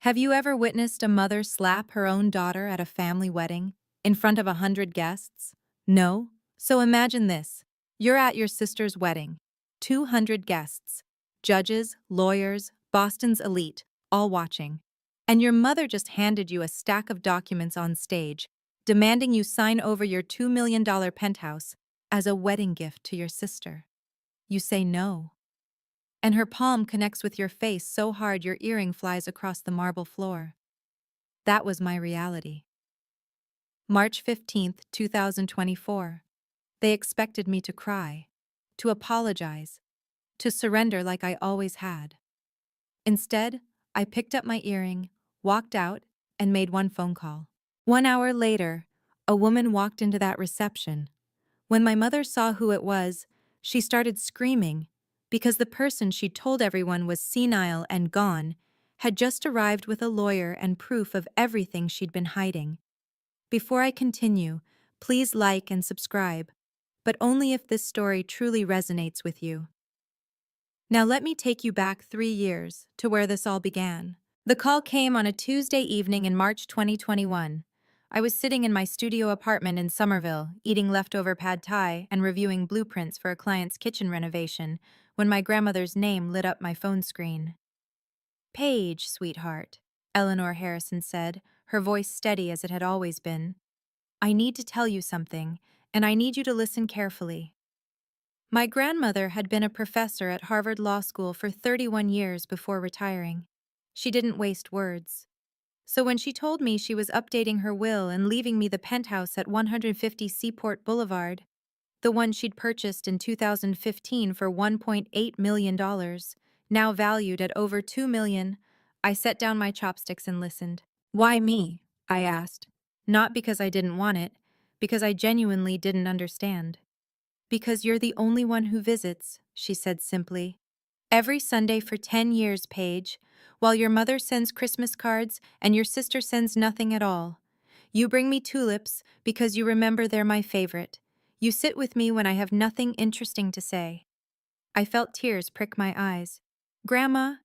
Have you ever witnessed a mother slap her own daughter at a family wedding in front of 100 guests? No? So imagine this. You're at your sister's wedding. 200 guests. Judges, lawyers, Boston's elite, all watching. And your mother just handed you a stack of documents on stage, demanding you sign over your $2 million penthouse as a wedding gift to your sister. You say no. And her palm connects with your face so hard your earring flies across the marble floor. That was my reality. March 15th, 2024. They expected me to cry, to apologize, to surrender like I always had. Instead, I picked up my earring, walked out, and made one phone call. 1 hour later, a woman walked into that reception. When my mother saw who it was, she started screaming because the person she told everyone was senile and gone had just arrived with a lawyer and proof of everything she'd been hiding. Before I continue, please like and subscribe, but only if this story truly resonates with you. Now let me take you back 3 years to where this all began. The call came on a Tuesday evening in March 2021. I was sitting in my studio apartment in Somerville, eating leftover pad thai and reviewing blueprints for a client's kitchen renovation, when my grandmother's name lit up my phone screen. "Paige, sweetheart," Eleanor Harrison said, her voice steady as it had always been. "I need to tell you something, and I need you to listen carefully." My grandmother had been a professor at Harvard Law School for 31 years before retiring. She didn't waste words. So when she told me she was updating her will and leaving me the penthouse at 150 Seaport Boulevard, the one she'd purchased in 2015 for $1.8 million, now valued at over $2 million, I set down my chopsticks and listened. "Why me?" I asked. Not because I didn't want it, because I genuinely didn't understand. "Because you're the only one who visits," she said simply. "Every Sunday for 10 years, Paige, while your mother sends Christmas cards and your sister sends nothing at all. You bring me tulips because you remember they're my favorite. You sit with me when I have nothing interesting to say." I felt tears prick my eyes. "Grandma,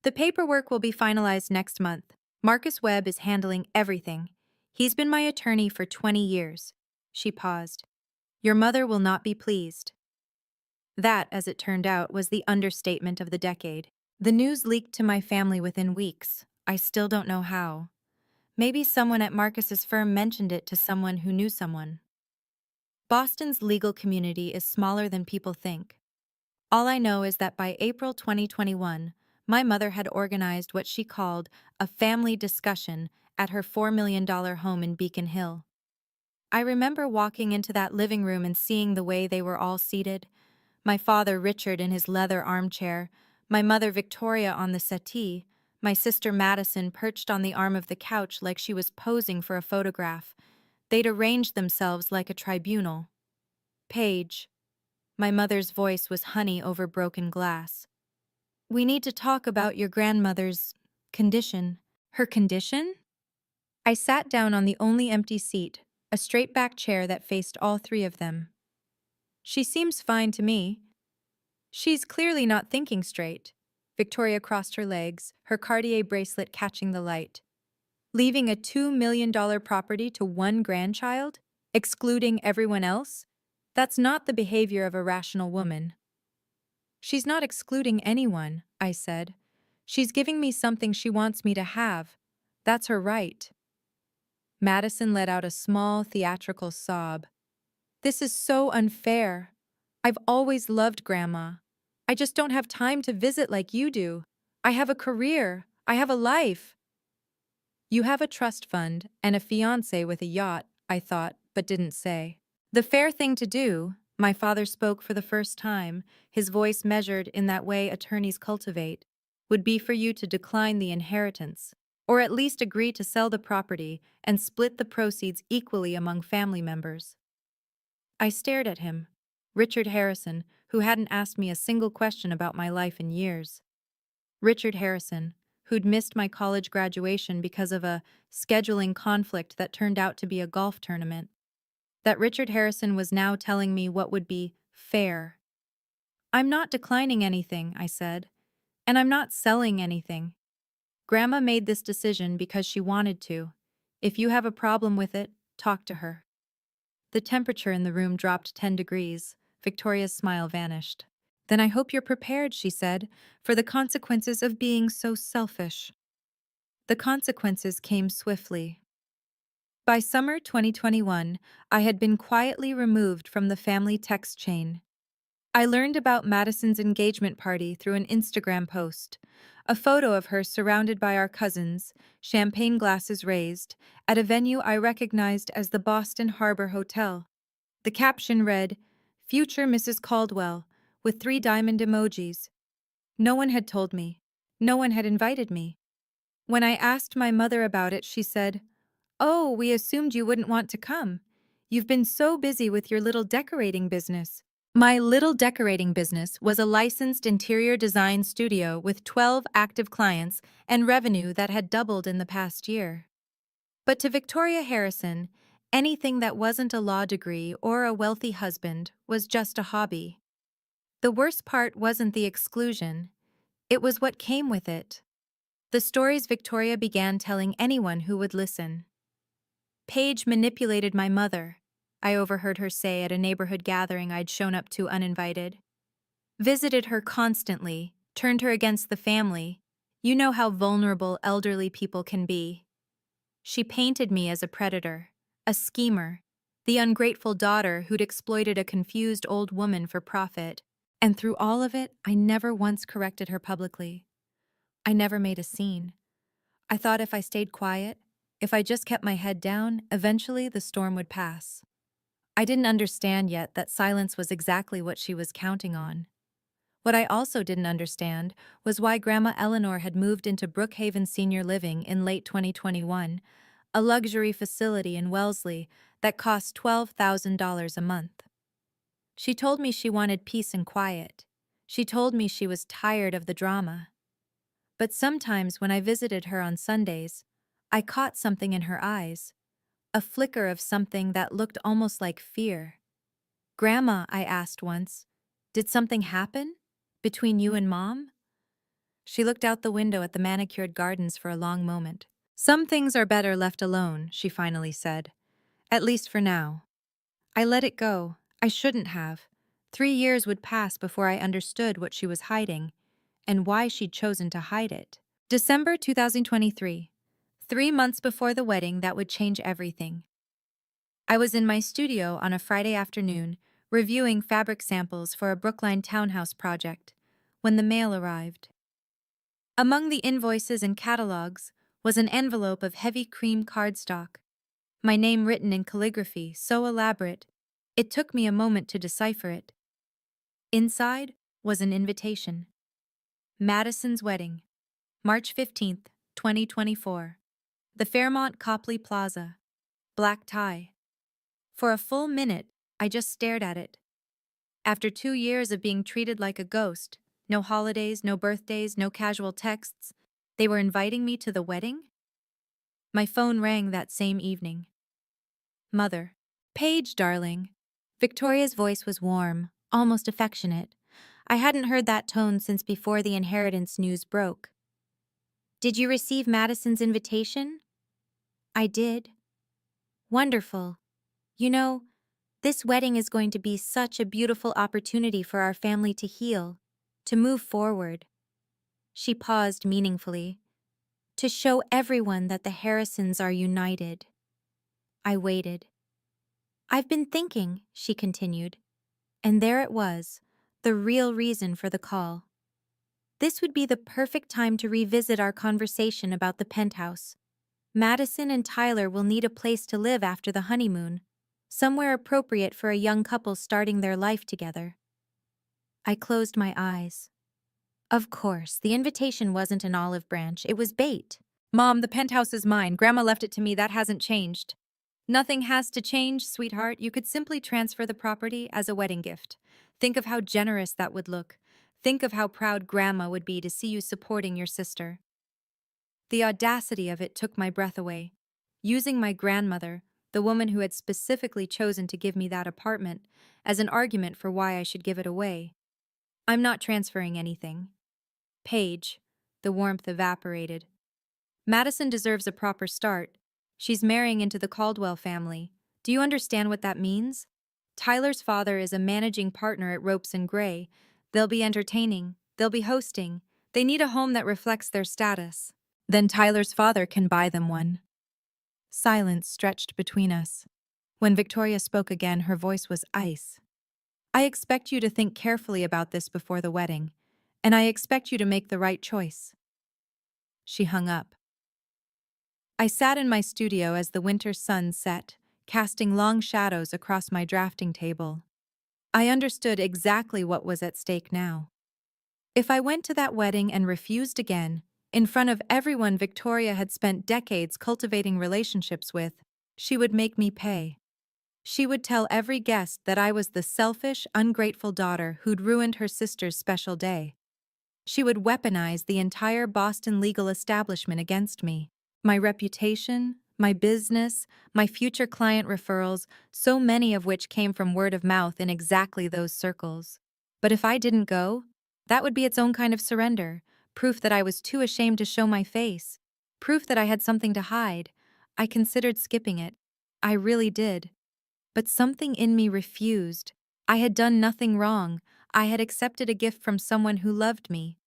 the paperwork will be finalized next month. Marcus Webb is handling everything. He's been my attorney for 20 years. She paused. "Your mother will not be pleased." That, as it turned out, was the understatement of the decade. The news leaked to my family within weeks. I still don't know how. Maybe someone at Marcus's firm mentioned it to someone who knew someone. Boston's legal community is smaller than people think. All I know is that by April 2021, my mother had organized what she called a family discussion at her $4 million home in Beacon Hill. I remember walking into that living room and seeing the way they were all seated. My father Richard in his leather armchair, my mother Victoria on the settee, my sister Madison perched on the arm of the couch like she was posing for a photograph. They'd arranged themselves like a tribunal. "Paige." My mother's voice was honey over broken glass. "We need to talk about your grandmother's condition." "Her condition?" I sat down on the only empty seat, a straight-back chair that faced all three of them. "She seems fine to me." "She's clearly not thinking straight." Victoria crossed her legs, her Cartier bracelet catching the light. "Leaving a $2 million property to one grandchild? Excluding everyone else? That's not the behavior of a rational woman." "She's not excluding anyone," I said. "She's giving me something she wants me to have. That's her right." Madison let out a small, theatrical sob. "This is so unfair. I've always loved Grandma. I just don't have time to visit like you do. I have a career. I have a life." "You have a trust fund and a fiancé with a yacht," I thought, but didn't say. "The fair thing to do," my father spoke for the first time, his voice measured in that way attorneys cultivate, "would be for you to decline the inheritance, or at least agree to sell the property and split the proceeds equally among family members." I stared at him, Richard Harrison, who hadn't asked me a single question about my life in years. Richard Harrison, who'd missed my college graduation because of a scheduling conflict that turned out to be a golf tournament. That Richard Harrison was now telling me what would be fair. "I'm not declining anything," I said. "And I'm not selling anything." Grandma made this decision because she wanted to. If you have a problem with it, talk to her. The temperature in the room dropped 10 degrees. Victoria's smile vanished. Then I hope you're prepared, she said, for the consequences of being so selfish. The consequences came swiftly. By summer 2021, I had been quietly removed from the family text chain. I learned about Madison's engagement party through an Instagram post, a photo of her surrounded by our cousins, champagne glasses raised, at a venue I recognized as the Boston Harbor Hotel. The caption read, "Future Mrs. Caldwell," with 3 diamond emojis. No one had told me. No one had invited me. When I asked my mother about it, she said, "Oh, we assumed you wouldn't want to come. You've been so busy with your little decorating business." My little decorating business was a licensed interior design studio with 12 active clients and revenue that had doubled in the past year. But to Victoria Harrison, anything that wasn't a law degree or a wealthy husband was just a hobby. The worst part wasn't the exclusion, it was what came with it. The stories Victoria began telling anyone who would listen. Paige manipulated my mother, I overheard her say at a neighborhood gathering I'd shown up to uninvited. Visited her constantly, turned her against the family. You know how vulnerable elderly people can be. She painted me as a predator, a schemer, the ungrateful daughter who'd exploited a confused old woman for profit. And through all of it, I never once corrected her publicly. I never made a scene. I thought if I stayed quiet, if I just kept my head down, eventually the storm would pass. I didn't understand yet that silence was exactly what she was counting on. What I also didn't understand was why Grandma Eleanor had moved into Brookhaven Senior Living in late 2021, a luxury facility in Wellesley that cost $12,000 a month. She told me she wanted peace and quiet. She told me she was tired of the drama. But sometimes when I visited her on Sundays, I caught something in her eyes, a flicker of something that looked almost like fear. "Grandma," I asked once, "did something happen? Between you and Mom?" She looked out the window at the manicured gardens for a long moment. "Some things are better left alone," she finally said. "At least for now." I let it go. I shouldn't have. 3 years would pass before I understood what she was hiding, and why she'd chosen to hide it. December 2023. 3 months before the wedding that would change everything. I was in my studio on a Friday afternoon, reviewing fabric samples for a Brookline townhouse project, when the mail arrived. Among the invoices and catalogs was an envelope of heavy cream cardstock, my name written in calligraphy so elaborate, it took me a moment to decipher it. Inside was an invitation. Madison's wedding, March 15th, 2024. The Fairmont Copley Plaza. Black tie. For a full minute, I just stared at it. After 2 years of being treated like a ghost, no holidays, no birthdays, no casual texts, they were inviting me to the wedding? My phone rang that same evening. "Mother." "Paige, darling." Victoria's voice was warm, almost affectionate. I hadn't heard that tone since before the inheritance news broke. "Did you receive Madison's invitation?" "I did." "Wonderful. You know, this wedding is going to be such a beautiful opportunity for our family to heal, to move forward." She paused meaningfully. "To show everyone that the Harrisons are united." I waited. "I've been thinking," she continued, and there it was, the real reason for the call. This would be the perfect time to revisit our conversation about the penthouse. Madison and Tyler will need a place to live after the honeymoon, somewhere appropriate for a young couple starting their life together. I closed my eyes. Of course, the invitation wasn't an olive branch, it was bait. "Mom, the penthouse is mine. Grandma left it to me. That hasn't changed." "Nothing has to change, sweetheart. You could simply transfer the property as a wedding gift. Think of how generous that would look. Think of how proud Grandma would be to see you supporting your sister." The audacity of it took my breath away. Using my grandmother, the woman who had specifically chosen to give me that apartment, as an argument for why I should give it away. "I'm not transferring anything." "Paige." The warmth evaporated. Madison deserves a proper start. She's marrying into the Caldwell family. Do you understand what that means? Tyler's father is a managing partner at Ropes and Gray. They'll be entertaining. They'll be hosting. They need a home that reflects their status. Then Tyler's father can buy them one. Silence stretched between us. When Victoria spoke again, her voice was ice. I expect you to think carefully about this before the wedding, and I expect you to make the right choice. She hung up. I sat in my studio as the winter sun set, casting long shadows across my drafting table. I understood exactly what was at stake now. If I went to that wedding and refused again, in front of everyone Victoria had spent decades cultivating relationships with, she would make me pay. She would tell every guest that I was the selfish, ungrateful daughter who'd ruined her sister's special day. She would weaponize the entire Boston legal establishment against me. My reputation, my business, my future client referrals, so many of which came from word of mouth in exactly those circles. But if I didn't go, that would be its own kind of surrender, proof that I was too ashamed to show my face, proof that I had something to hide. I considered skipping it. I really did. But something in me refused. I had done nothing wrong. I had accepted a gift from someone who loved me.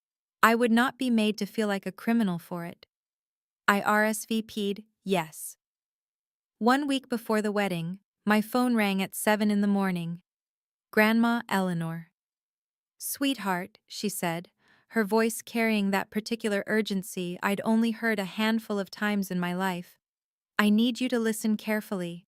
I would not be made to feel like a criminal for it. I RSVP'd yes. 1 week before the wedding, my phone rang at 7 in the morning. Grandma Eleanor. "Sweetheart," she said, her voice carrying that particular urgency I'd only heard a handful of times in my life. "I need you to listen carefully."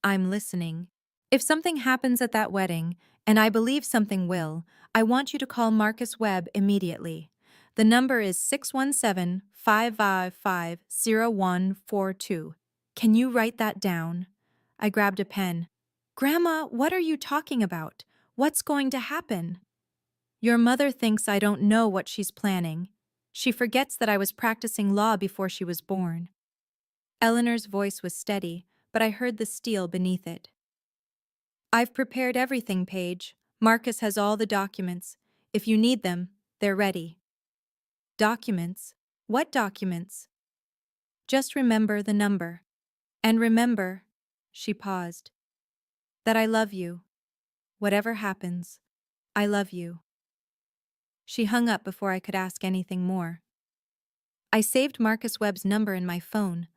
"I'm listening. If something happens at that wedding, and I believe something will, I want you to call Marcus Webb immediately. The number is 617-555-0142. Can you write that down?" I grabbed a pen. "Grandma, what are you talking about? What's going to happen?" "Your mother thinks I don't know what she's planning. She forgets that I was practicing law before she was born." Eleanor's voice was steady, but I heard the steel beneath it. "I've prepared everything, Paige. Marcus has all the documents. If you need them, they're ready." "Documents? What documents?" "Just remember the number. And remember," she paused, "that I love you. Whatever happens, I love you." She hung up before I could ask anything more. I saved Marcus Webb's number in my phone,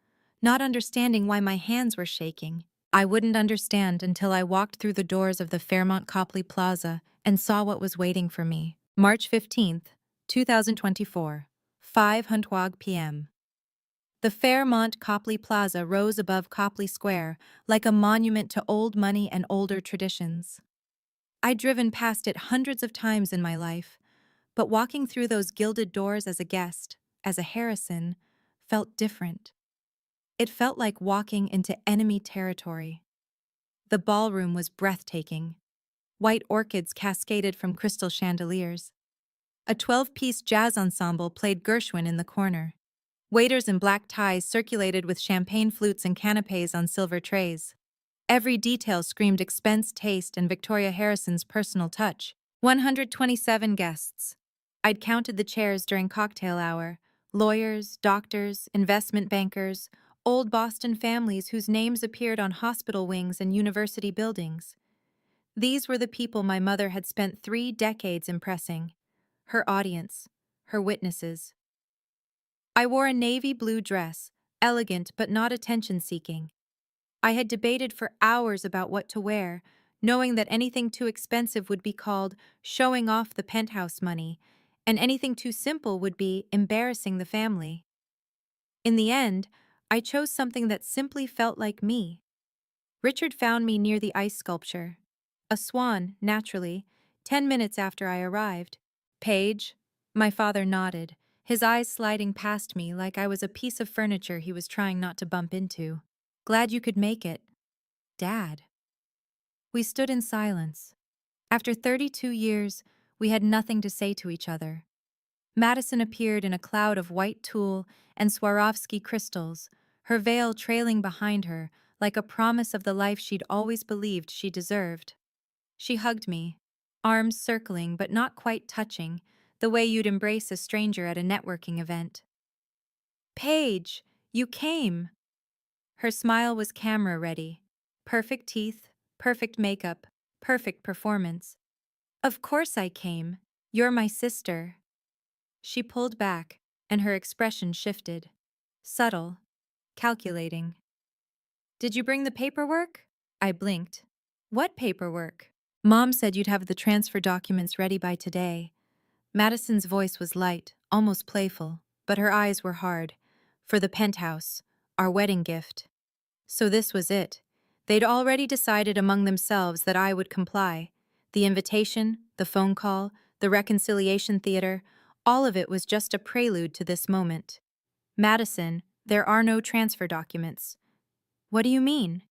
not understanding why my hands were shaking. I wouldn't understand until I walked through the doors of the Fairmont Copley Plaza and saw what was waiting for me. March 15th, 2024, 5:00 p.m. The Fairmont Copley Plaza rose above Copley Square like a monument to old money and older traditions. I'd driven past it hundreds of times in my life, but walking through those gilded doors as a guest, as a Harrison, felt different. It felt like walking into enemy territory. The ballroom was breathtaking. White orchids cascaded from crystal chandeliers. A 12-piece jazz ensemble played Gershwin in the corner. Waiters in black ties circulated with champagne flutes and canapes on silver trays. Every detail screamed expense, taste, and Victoria Harrison's personal touch. 127 guests. I'd counted the chairs during cocktail hour. Lawyers, doctors, investment bankers, old Boston families whose names appeared on hospital wings and university buildings. These were the people my mother had spent 3 decades impressing. Her audience, her witnesses. I wore a navy blue dress, elegant but not attention-seeking. I had debated for hours about what to wear, knowing that anything too expensive would be called showing off the penthouse money, and anything too simple would be embarrassing the family. In the end, I chose something that simply felt like me. Richard found me near the ice sculpture. A swan, naturally, 10 minutes after I arrived. "Paige?" My father nodded, his eyes sliding past me like I was a piece of furniture he was trying not to bump into. "Glad you could make it." "Dad." We stood in silence. After 32 years, we had nothing to say to each other. Madison appeared in a cloud of white tulle and Swarovski crystals, her veil trailing behind her like a promise of the life she'd always believed she deserved. She hugged me, arms circling but not quite touching, the way you'd embrace a stranger at a networking event. Paige, you came. Her smile was camera ready. Perfect teeth, perfect makeup, perfect performance. Of course I came. You're my sister. She pulled back, and her expression shifted. Subtle, calculating. Did you bring the paperwork? I blinked. What paperwork? Mom said you'd have the transfer documents ready by today. Madison's voice was light, almost playful, but her eyes were hard. For the penthouse, our wedding gift. So this was it. They'd already decided among themselves that I would comply. The invitation, the phone call, the reconciliation theater, all of it was just a prelude to this moment. Madison, there are no transfer documents. What do you mean?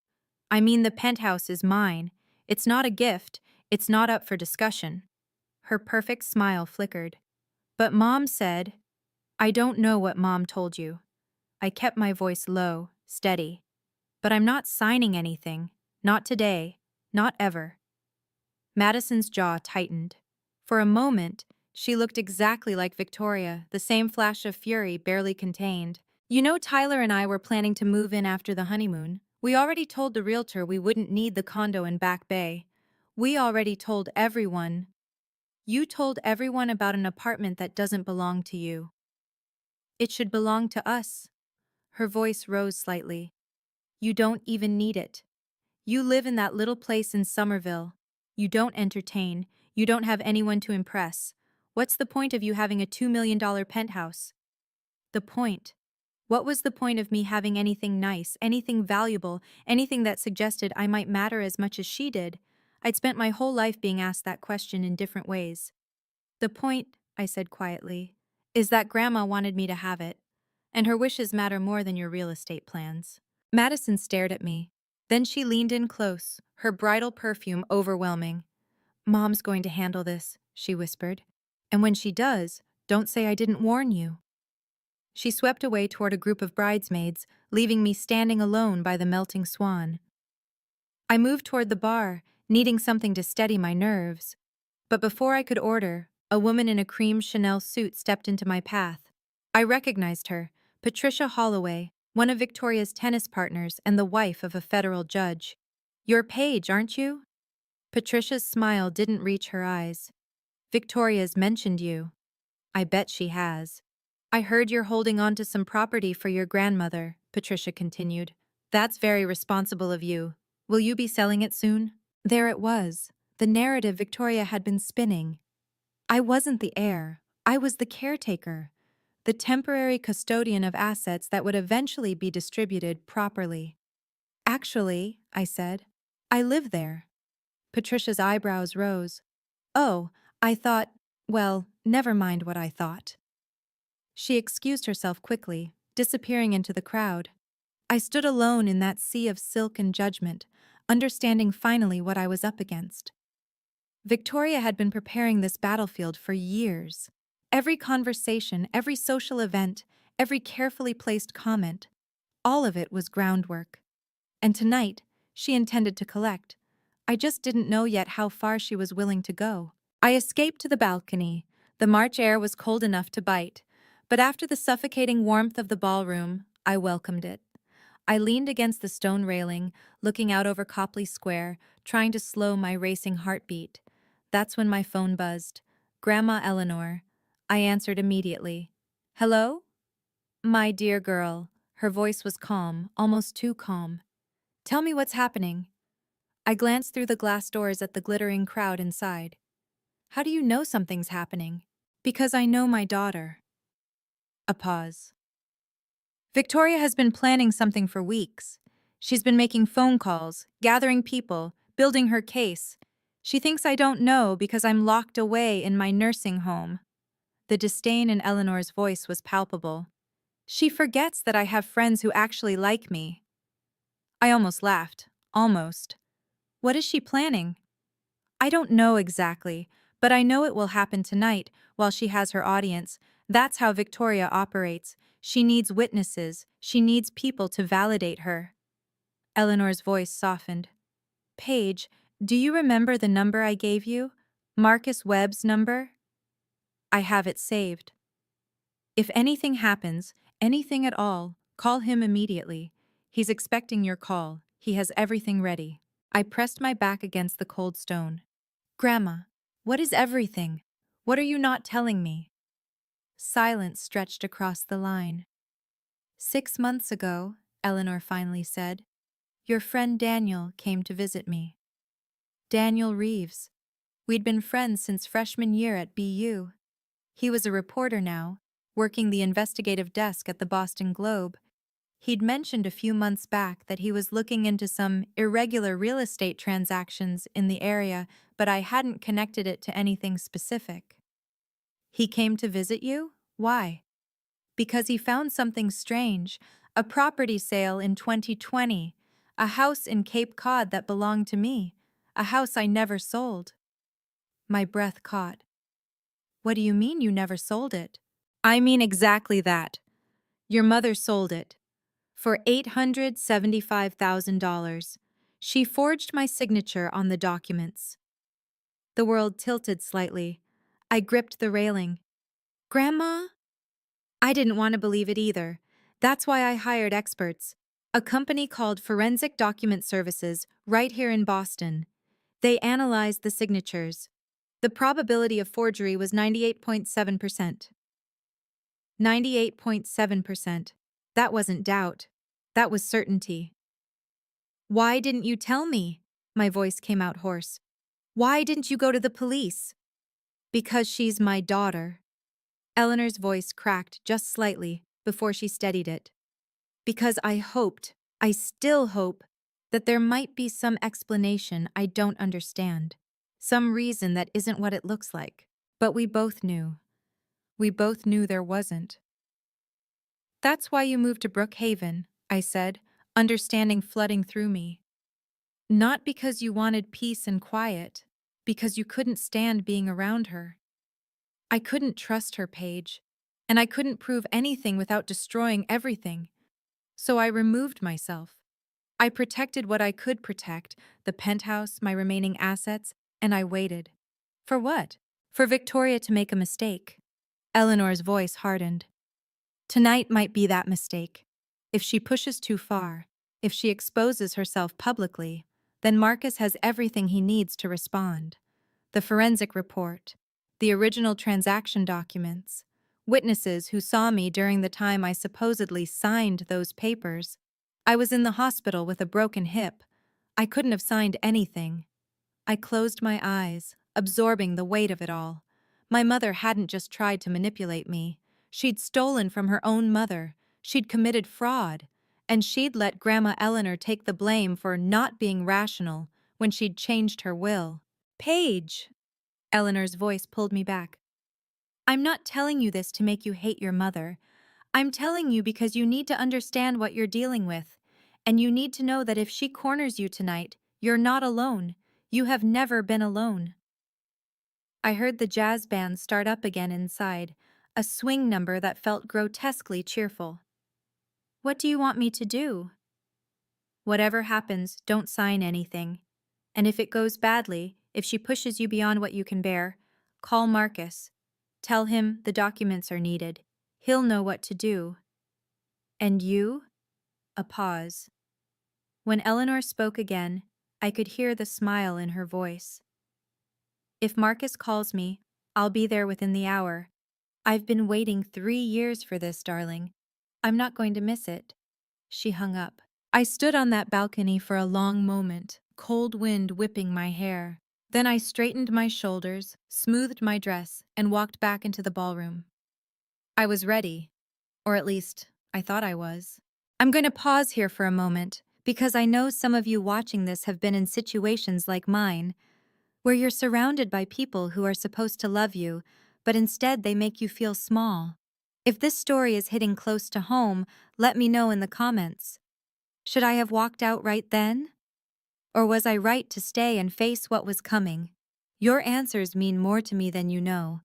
I mean the penthouse is mine. It's not a gift. It's not up for discussion. Her perfect smile flickered. But Mom said, I don't know what Mom told you. I kept my voice low, steady. But I'm not signing anything. Not today. Not ever. Madison's jaw tightened. For a moment, she looked exactly like Victoria, the same flash of fury barely contained. You know, Tyler and I were planning to move in after the honeymoon. We already told the realtor we wouldn't need the condo in Back Bay. We already told everyone. You told everyone about an apartment that doesn't belong to you. It should belong to us. Her voice rose slightly. You don't even need it. You live in that little place in Somerville. You don't entertain. You don't have anyone to impress. What's the point of you having a $2 million penthouse? The point. What was the point of me having anything nice, anything valuable, anything that suggested I might matter as much as she did? I'd spent my whole life being asked that question in different ways. The point, I said quietly, is that Grandma wanted me to have it, and her wishes matter more than your real estate plans. Madison stared at me. Then she leaned in close, her bridal perfume overwhelming. Mom's going to handle this, she whispered. And when she does, don't say I didn't warn you. She swept away toward a group of bridesmaids, leaving me standing alone by the melting swan. I moved toward the bar, needing something to steady my nerves. But before I could order, a woman in a cream Chanel suit stepped into my path. I recognized her, Patricia Holloway, one of Victoria's tennis partners and the wife of a federal judge. You're Paige, aren't you? Patricia's smile didn't reach her eyes. Victoria's mentioned you. I bet she has. I heard you're holding on to some property for your grandmother, Patricia continued. That's very responsible of you. Will you be selling it soon? There it was, the narrative Victoria had been spinning. I wasn't the heir. I was the caretaker, the temporary custodian of assets that would eventually be distributed properly. Actually, I said, I live there. Patricia's eyebrows rose. Oh, I thought, well, never mind what I thought. She excused herself quickly, disappearing into the crowd. I stood alone in that sea of silk and judgment, understanding finally what I was up against. Victoria had been preparing this battlefield for years. Every conversation, every social event, every carefully placed comment, all of it was groundwork. And tonight, she intended to collect. I just didn't know yet how far she was willing to go. I escaped to the balcony. The March air was cold enough to bite, but after the suffocating warmth of the ballroom, I welcomed it. I leaned against the stone railing, looking out over Copley Square, trying to slow my racing heartbeat. That's when my phone buzzed. Grandma Eleanor. I answered immediately. Hello? My dear girl. Her voice was calm, almost too calm. Tell me what's happening. I glanced through the glass doors at the glittering crowd inside. How do you know something's happening? Because I know my daughter. A pause. Victoria has been planning something for weeks. She's been making phone calls, gathering people, building her case. She thinks I don't know because I'm locked away in my nursing home. The disdain in Eleanor's voice was palpable. She forgets that I have friends who actually like me. I almost laughed. Almost. What is she planning? I don't know exactly, but I know it will happen tonight while she has her audience. That's how Victoria operates. She needs witnesses. She needs people to validate her. Eleanor's voice softened. Paige, do you remember the number I gave you? Marcus Webb's number? I have it saved. If anything happens, Anything at all, call him immediately. He's expecting your call. He has everything ready. I pressed my back against the cold stone. Grandma, what is everything? What are you not telling me? Silence stretched across the line. 6 months ago, Eleanor finally said, your friend Daniel came to visit me. Daniel Reeves. We'd been friends since freshman year at BU. He was a reporter now, working the investigative desk at the Boston Globe. He'd mentioned a few months back that he was looking into some irregular real estate transactions in the area, but I hadn't connected it to anything specific. He came to visit you? Why? Because he found something strange, a property sale in 2020, a house in Cape Cod that belonged to me, a house I never sold. My breath caught. What do you mean you never sold it? I mean exactly that. Your mother sold it. For $875,000. She forged my signature on the documents. The world tilted slightly. I gripped the railing. Grandma? I didn't want to believe it either. That's why I hired experts. A company called Forensic Document Services, right here in Boston. They analyzed the signatures. The probability of forgery was 98.7%. 98.7%. That wasn't doubt. That was certainty. Why didn't you tell me? My voice came out hoarse. Why didn't you go to the police? Because she's my daughter. Eleanor's voice cracked just slightly before she steadied it. Because I still hope, that there might be some explanation I don't understand. Some reason that isn't what it looks like. But we both knew. We both knew there wasn't. That's why you moved to Brookhaven, I said, understanding flooding through me. Not because you wanted peace and quiet, because you couldn't stand being around her. I couldn't trust her, Paige, and I couldn't prove anything without destroying everything. So I removed myself. I protected what I could protect, the penthouse, my remaining assets, and I waited. For what? For Victoria to make a mistake. Eleanor's voice hardened. Tonight might be that mistake. If she pushes too far, if she exposes herself publicly, then Marcus has everything he needs to respond. The forensic report, the original transaction documents, witnesses who saw me during the time I supposedly signed those papers. I was in the hospital with a broken hip. I couldn't have signed anything. I closed my eyes, absorbing the weight of it all. My mother hadn't just tried to manipulate me. She'd stolen from her own mother. She'd committed fraud. And she'd let Grandma Eleanor take the blame for not being rational when she'd changed her will. Paige! Eleanor's voice pulled me back. I'm not telling you this to make you hate your mother. I'm telling you because you need to understand what you're dealing with. And you need to know that if she corners you tonight, you're not alone. You have never been alone. I heard the jazz band start up again inside, a swing number that felt grotesquely cheerful. What do you want me to do? Whatever happens, don't sign anything. And if it goes badly, if she pushes you beyond what you can bear, call Marcus. Tell him the documents are needed. He'll know what to do. And you? A pause. When Eleanor spoke again, I could hear the smile in her voice. If Marcus calls me, I'll be there within the hour. I've been waiting 3 years for this, darling. I'm not going to miss it. She hung up. I stood on that balcony for a long moment, cold wind whipping my hair. Then I straightened my shoulders, smoothed my dress, and walked back into the ballroom. I was ready. Or at least, I thought I was. I'm going to pause here for a moment, because I know some of you watching this have been in situations like mine, where you're surrounded by people who are supposed to love you, but instead they make you feel small. If this story is hitting close to home, let me know in the comments. Should I have walked out right then? Or was I right to stay and face what was coming? Your answers mean more to me than you know.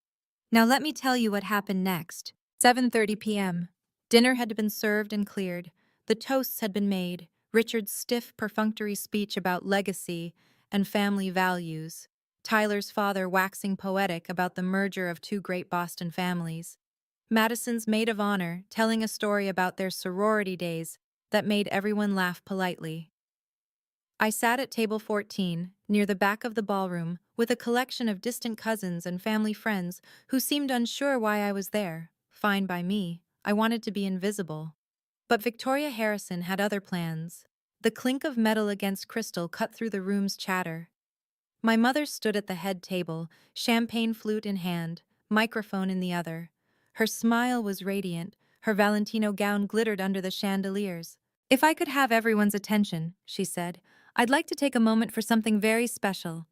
Now let me tell you what happened next. 7:30 p.m. Dinner had been served and cleared. The toasts had been made. Richard's stiff, perfunctory speech about legacy and family values. Tyler's father waxing poetic about the merger of two great Boston families. Madison's maid of honor, telling a story about their sorority days that made everyone laugh politely. I sat at table 14, near the back of the ballroom, with a collection of distant cousins and family friends who seemed unsure why I was there. Fine by me, I wanted to be invisible. But Victoria Harrison had other plans. The clink of metal against crystal cut through the room's chatter. My mother stood at the head table, champagne flute in hand, microphone in the other. Her smile was radiant, her Valentino gown glittered under the chandeliers. "If I could have everyone's attention," she said, "I'd like to take a moment for something very special,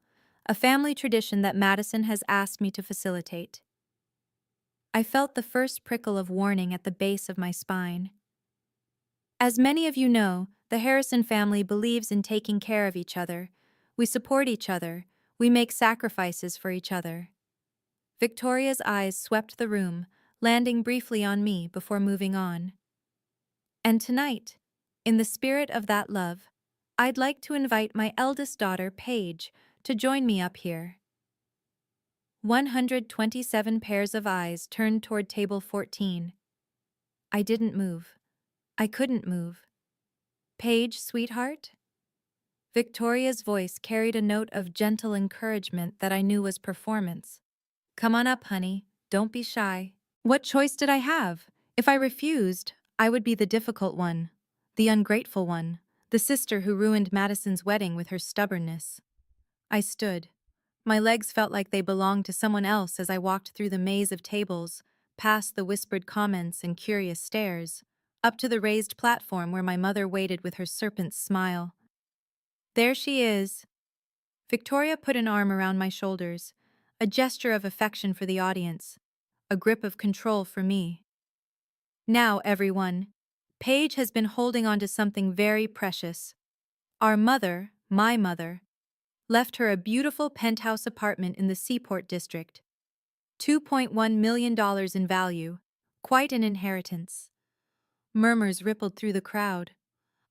a family tradition that Madison has asked me to facilitate." I felt the first prickle of warning at the base of my spine. As many of you know, the Harrison family believes in taking care of each other. We support each other. We make sacrifices for each other. Victoria's eyes swept the room, landing briefly on me before moving on. And tonight, in the spirit of that love, I'd like to invite my eldest daughter, Paige, to join me up here. 127 pairs of eyes turned toward table 14. I didn't move. I couldn't move. "Paige, sweetheart?" Victoria's voice carried a note of gentle encouragement that I knew was performance. "Come on up, honey. Don't be shy." What choice did I have? If I refused, I would be the difficult one, the ungrateful one, the sister who ruined Madison's wedding with her stubbornness. I stood. My legs felt like they belonged to someone else as I walked through the maze of tables, past the whispered comments and curious stares, up to the raised platform where my mother waited with her serpent's smile. "There she is." Victoria put an arm around my shoulders, a gesture of affection for the audience, a grip of control for me. "Now, everyone, Paige has been holding on to something very precious. Our mother, my mother, left her a beautiful penthouse apartment in the Seaport district. $2.1 million in value, quite an inheritance." Murmurs rippled through the crowd.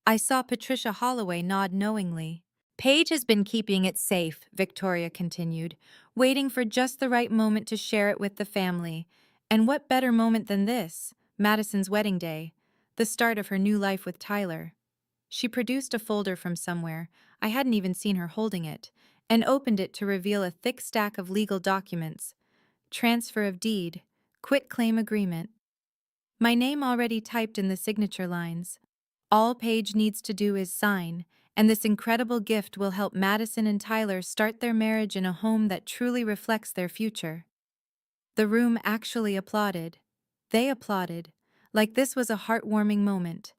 I saw Patricia Holloway nod knowingly. "Paige has been keeping it safe," Victoria continued, "waiting for just the right moment to share it with the family. And what better moment than this, Madison's wedding day, the start of her new life with Tyler." She produced a folder from somewhere, I hadn't even seen her holding it, and opened it to reveal a thick stack of legal documents. Transfer of deed, quitclaim agreement. My name already typed in the signature lines. All Paige needs to do is sign, and this incredible gift will help Madison and Tyler start their marriage in a home that truly reflects their future. The room actually applauded. They applauded, like this was a heartwarming moment,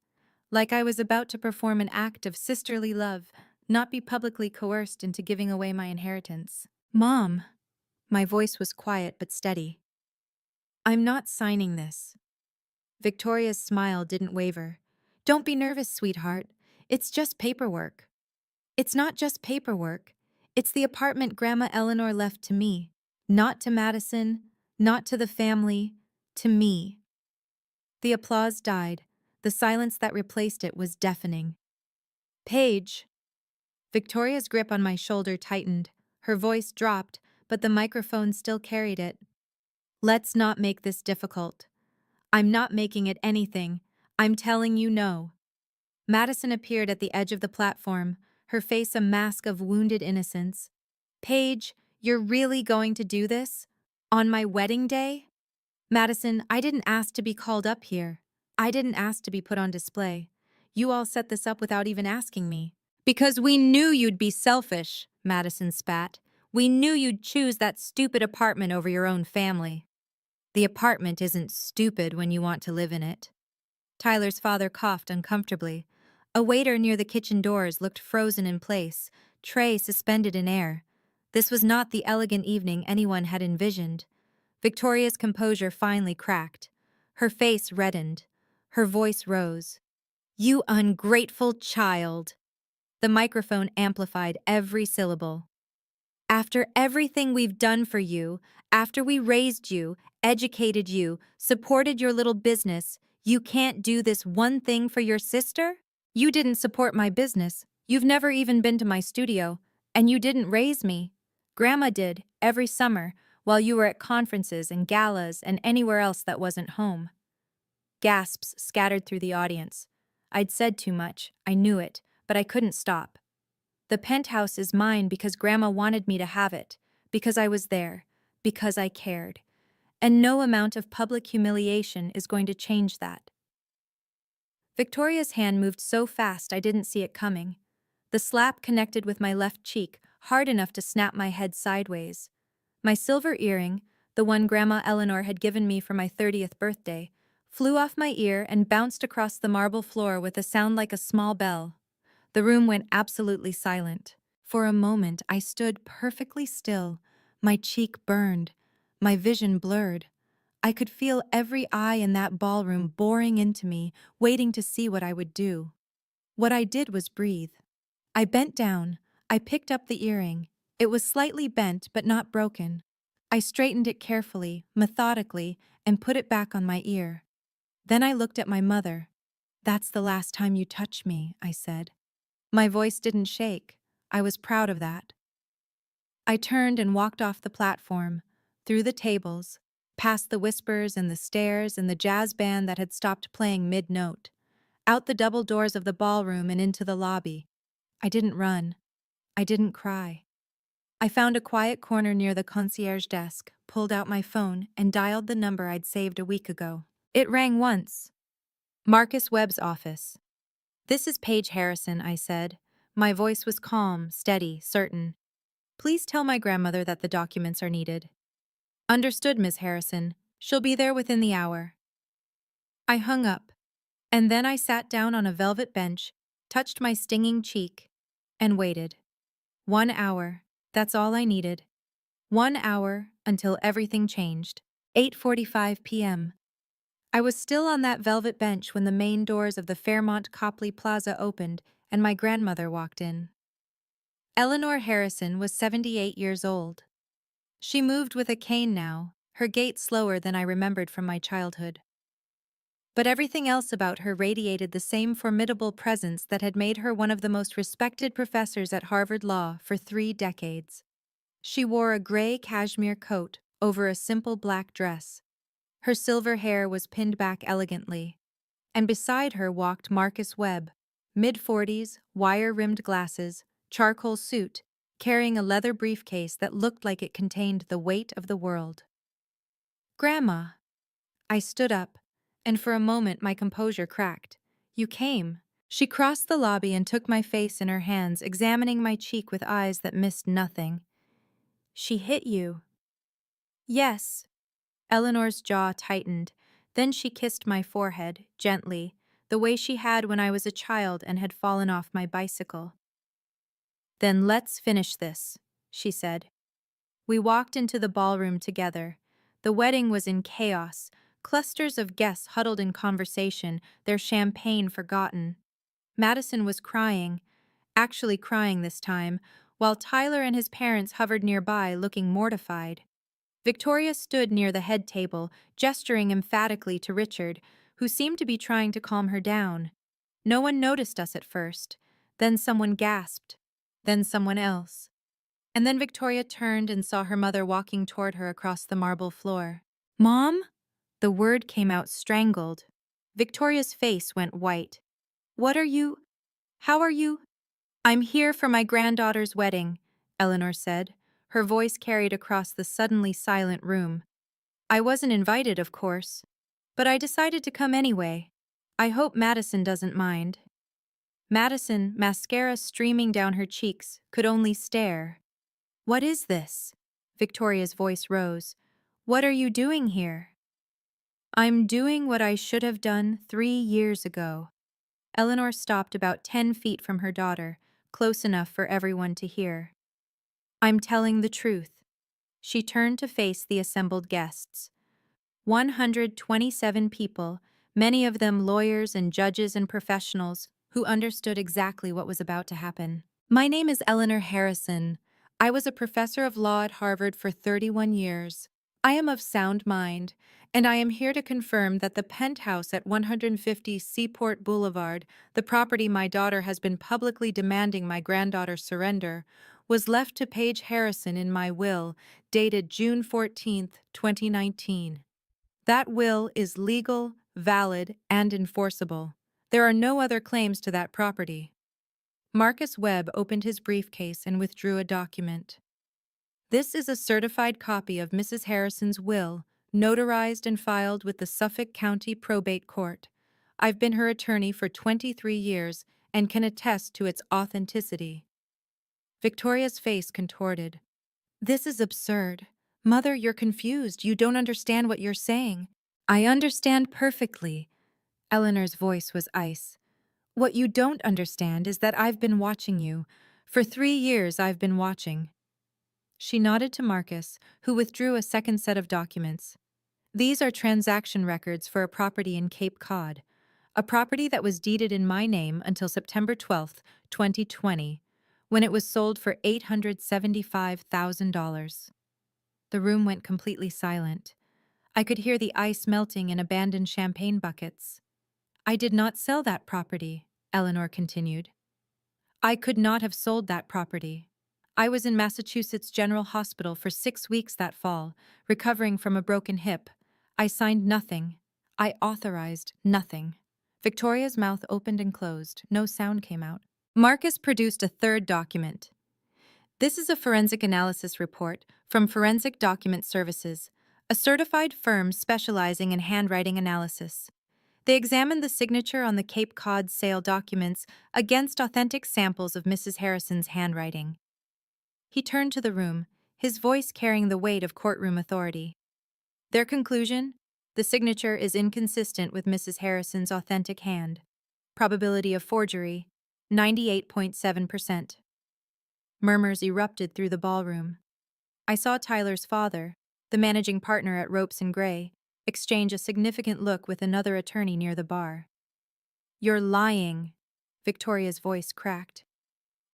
like I was about to perform an act of sisterly love, not be publicly coerced into giving away my inheritance. "Mom." My voice was quiet but steady. "I'm not signing this." Victoria's smile didn't waver. "Don't be nervous, sweetheart. It's just paperwork." "It's not just paperwork. It's the apartment Grandma Eleanor left to me. Not to Madison, not to the family, to me." The applause died. The silence that replaced it was deafening. "Paige." Victoria's grip on my shoulder tightened. Her voice dropped, but the microphone still carried it. "Let's not make this difficult. I'm not making it anything. I'm telling you no." Madison appeared at the edge of the platform, her face a mask of wounded innocence. "Paige, you're really going to do this? On my wedding day?" "Madison, I didn't ask to be called up here. I didn't ask to be put on display. You all set this up without even asking me." "Because we knew you'd be selfish," Madison spat. "We knew you'd choose that stupid apartment over your own family." "The apartment isn't stupid when you want to live in it." Tyler's father coughed uncomfortably. A waiter near the kitchen doors looked frozen in place, tray suspended in air. This was not the elegant evening anyone had envisioned. Victoria's composure finally cracked. Her face reddened. Her voice rose. "You ungrateful child." The microphone amplified every syllable. "After everything we've done for you, after we raised you, educated you, supported your little business, you can't do this one thing for your sister? You didn't support my business, you've never even been to my studio, and you didn't raise me. Grandma did, every summer, while you were at conferences and galas and anywhere else that wasn't home. Gasps scattered through the audience. I'd said too much, I knew it, but I couldn't stop. The penthouse is mine because Grandma wanted me to have it, because I was there, because I cared. And no amount of public humiliation is going to change that. Victoria's hand moved so fast I didn't see it coming. The slap connected with my left cheek, hard enough to snap my head sideways. My silver earring, the one Grandma Eleanor had given me for my 30th birthday, flew off my ear and bounced across the marble floor with a sound like a small bell. The room went absolutely silent. For a moment, I stood perfectly still. My cheek burned, my vision blurred. I could feel every eye in that ballroom boring into me, waiting to see what I would do. What I did was breathe. I bent down. I picked up the earring. It was slightly bent, but not broken. I straightened it carefully, methodically, and put it back on my ear. Then I looked at my mother. "That's the last time you touch me," I said. My voice didn't shake. I was proud of that. I turned and walked off the platform, through the tables, past the whispers and the stares and the jazz band that had stopped playing mid-note, out the double doors of the ballroom and into the lobby. I didn't run. I didn't cry. I found a quiet corner near the concierge desk, pulled out my phone, and dialed the number I'd saved a week ago. It rang once. Marcus Webb's office. "This is Paige Harrison," I said. My voice was calm, steady, certain. "Please tell my grandmother that the documents are needed." "Understood, Miss Harrison. She'll be there within the hour." I hung up, and then I sat down on a velvet bench, touched my stinging cheek, and waited. 1 hour. That's all I needed. 1 hour until everything changed. 8:45 p.m. I was still on that velvet bench when the main doors of the Fairmont Copley Plaza opened and my grandmother walked in. Eleanor Harrison was 78 years old. She moved with a cane now, her gait slower than I remembered from my childhood. But everything else about her radiated the same formidable presence that had made her one of the most respected professors at Harvard Law for 3 decades. She wore a gray cashmere coat over a simple black dress. Her silver hair was pinned back elegantly, and beside her walked Marcus Webb, mid-40s, wire-rimmed glasses, charcoal suit, carrying a leather briefcase that looked like it contained the weight of the world. "Grandma." I stood up, and for a moment my composure cracked. "You came." She crossed the lobby and took my face in her hands, examining my cheek with eyes that missed nothing. "She hit you." "Yes." Eleanor's jaw tightened. Then she kissed my forehead, gently, the way she had when I was a child and had fallen off my bicycle. "Then let's finish this," she said. We walked into the ballroom together. The wedding was in chaos, clusters of guests huddled in conversation, their champagne forgotten. Madison was crying, actually crying this time, while Tyler and his parents hovered nearby, looking mortified. Victoria stood near the head table, gesturing emphatically to Richard, who seemed to be trying to calm her down. No one noticed us at first. Then someone gasped. Then someone else. And then Victoria turned and saw her mother walking toward her across the marble floor. "Mom?" The word came out strangled. Victoria's face went white. "What are you? How are you?" "I'm here for my granddaughter's wedding," Eleanor said. Her voice carried across the suddenly silent room. "I wasn't invited, of course, but I decided to come anyway. I hope Madison doesn't mind." Madison, mascara streaming down her cheeks, could only stare. "What is this?" Victoria's voice rose. "What are you doing here?" "I'm doing what I should have done 3 years ago." Eleanor stopped about 10 feet from her daughter, close enough for everyone to hear. "I'm telling the truth." She turned to face the assembled guests. 127 people, many of them lawyers and judges and professionals who understood exactly what was about to happen. "My name is Eleanor Harrison. I was a professor of law at Harvard for 31 years. I am of sound mind, and I am here to confirm that the penthouse at 150 Seaport Boulevard, the property my daughter has been publicly demanding my granddaughter surrender, was left to Paige Harrison in my will, dated June 14th, 2019. That will is legal, valid, and enforceable. There are no other claims to that property. Marcus Webb opened his briefcase and withdrew a document. This is a certified copy of Mrs. Harrison's will, notarized and filed with the Suffolk County Probate Court. I've been her attorney for 23 years and can attest to its authenticity. Victoria's face contorted. This is absurd. Mother, you're confused. You don't understand what you're saying. I understand perfectly. Eleanor's voice was ice. What you don't understand is that I've been watching you. For 3 years I've been watching. She nodded to Marcus, who withdrew a second set of documents. These are transaction records for a property in Cape Cod, a property that was deeded in my name until September 12th, 2020, when it was sold for $875,000. The room went completely silent. I could hear the ice melting in abandoned champagne buckets. I did not sell that property, Eleanor continued. I could not have sold that property. I was in Massachusetts General Hospital for 6 weeks that fall, recovering from a broken hip. I signed nothing. I authorized nothing. Victoria's mouth opened and closed. No sound came out. Marcus produced a third document. This is a forensic analysis report from Forensic Document Services, a certified firm specializing in handwriting analysis. They examined the signature on the Cape Cod sale documents against authentic samples of Mrs. Harrison's handwriting. He turned to the room, his voice carrying the weight of courtroom authority. Their conclusion? The signature is inconsistent with Mrs. Harrison's authentic hand. Probability of forgery, 98.7%. Murmurs erupted through the ballroom. I saw Tyler's father, the managing partner at Ropes and Gray, exchange a significant look with another attorney near the bar. You're lying, Victoria's voice cracked.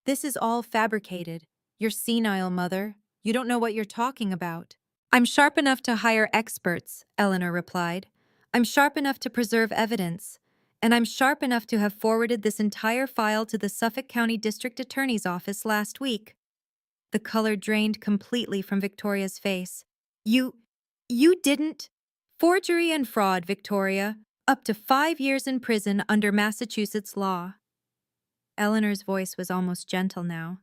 This is all fabricated. You're senile, Mother. You don't know what you're talking about. I'm sharp enough to hire experts, Eleanor replied. I'm sharp enough to preserve evidence. And I'm sharp enough to have forwarded this entire file to the Suffolk County District Attorney's office last week. The color drained completely from Victoria's face. You didn't? Forgery and fraud, Victoria. Up to 5 years in prison under Massachusetts law. Eleanor's voice was almost gentle now,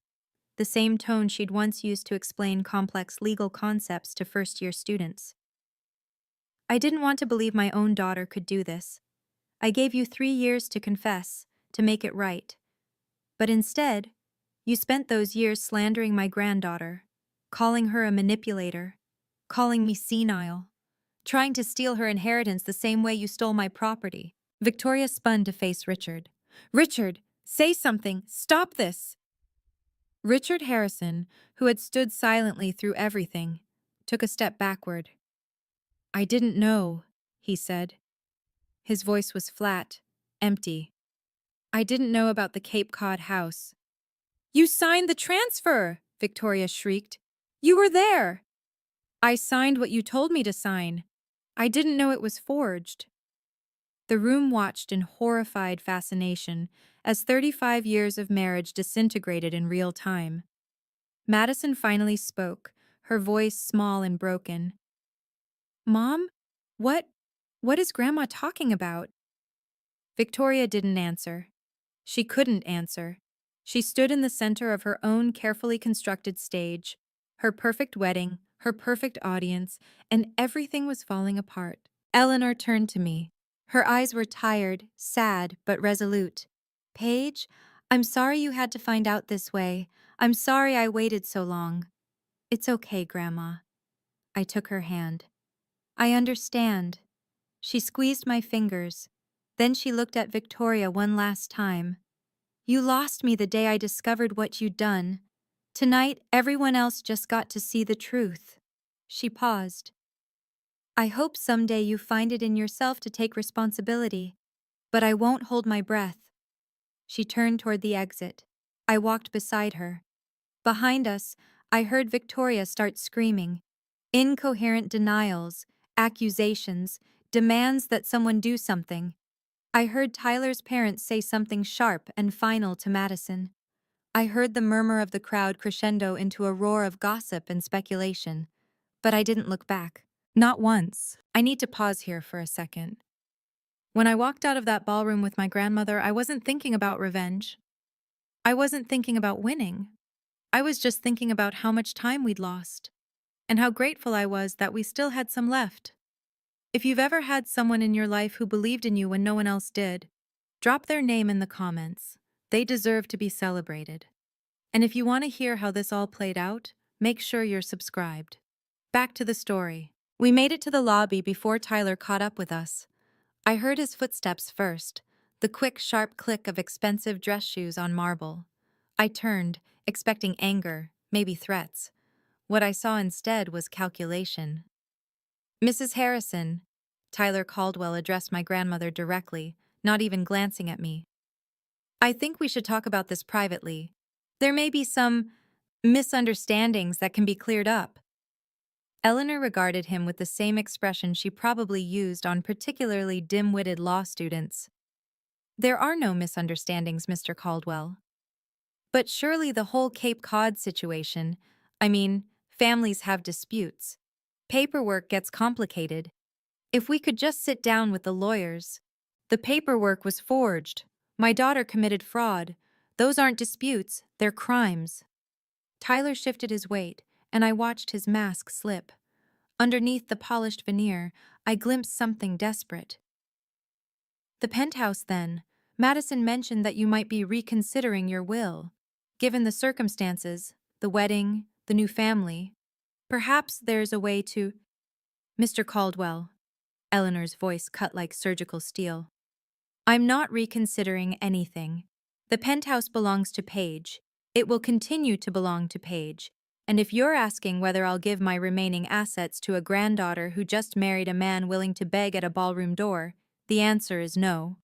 the same tone she'd once used to explain complex legal concepts to first-year students. I didn't want to believe my own daughter could do this. I gave you 3 years to confess, to make it right. But instead, you spent those years slandering my granddaughter, calling her a manipulator, calling me senile, trying to steal her inheritance the same way you stole my property. Victoria spun to face Richard. Richard, say something. Stop this. Richard Harrison, who had stood silently through everything, took a step backward. I didn't know, he said. His voice was flat, empty. I didn't know about the Cape Cod house. You signed the transfer, Victoria shrieked. You were there. I signed what you told me to sign. I didn't know it was forged. The room watched in horrified fascination as 35 years of marriage disintegrated in real time. Madison finally spoke, her voice small and broken. Mom? What is Grandma talking about? Victoria didn't answer. She couldn't answer. She stood in the center of her own carefully constructed stage, her perfect wedding, her perfect audience, and everything was falling apart. Eleanor turned to me. Her eyes were tired, sad, but resolute. Paige, I'm sorry you had to find out this way. I'm sorry I waited so long. It's okay, Grandma. I took her hand. I understand. She squeezed my fingers. Then she looked at Victoria one last time. You lost me the day I discovered what you'd done. Tonight, everyone else just got to see the truth. She paused. I hope someday you find it in yourself to take responsibility, but I won't hold my breath. She turned toward the exit. I walked beside her. Behind us, I heard Victoria start screaming. Incoherent denials, accusations, demands that someone do something. I heard Tyler's parents say something sharp and final to Madison. I heard the murmur of the crowd crescendo into a roar of gossip and speculation, but I didn't look back. Not once. I need to pause here for a second. When I walked out of that ballroom with my grandmother, I wasn't thinking about revenge. I wasn't thinking about winning. I was just thinking about how much time we'd lost, and how grateful I was that we still had some left. If you've ever had someone in your life who believed in you when no one else did, drop their name in the comments. They deserve to be celebrated. And if you want to hear how this all played out, make sure you're subscribed. Back to the story. We made it to the lobby before Tyler caught up with us. I heard his footsteps first, the quick, sharp click of expensive dress shoes on marble. I turned, expecting anger, maybe threats. What I saw instead was calculation. Mrs. Harrison, Tyler Caldwell addressed my grandmother directly, not even glancing at me. I think we should talk about this privately. There may be some misunderstandings that can be cleared up. Eleanor regarded him with the same expression she probably used on particularly dim-witted law students. There are no misunderstandings, Mr. Caldwell. But surely the whole Cape Cod situation, families have disputes. Paperwork gets complicated. If we could just sit down with the lawyers. The paperwork was forged. My daughter committed fraud. Those aren't disputes, they're crimes. Tyler shifted his weight, and I watched his mask slip. Underneath the polished veneer, I glimpsed something desperate. The penthouse, then. Madison mentioned that you might be reconsidering your will. Given the circumstances, the wedding, the new family, perhaps there's a way to… Mr. Caldwell. Eleanor's voice cut like surgical steel. I'm not reconsidering anything. The penthouse belongs to Paige. It will continue to belong to Paige. And if you're asking whether I'll give my remaining assets to a granddaughter who just married a man willing to beg at a ballroom door, the answer is no.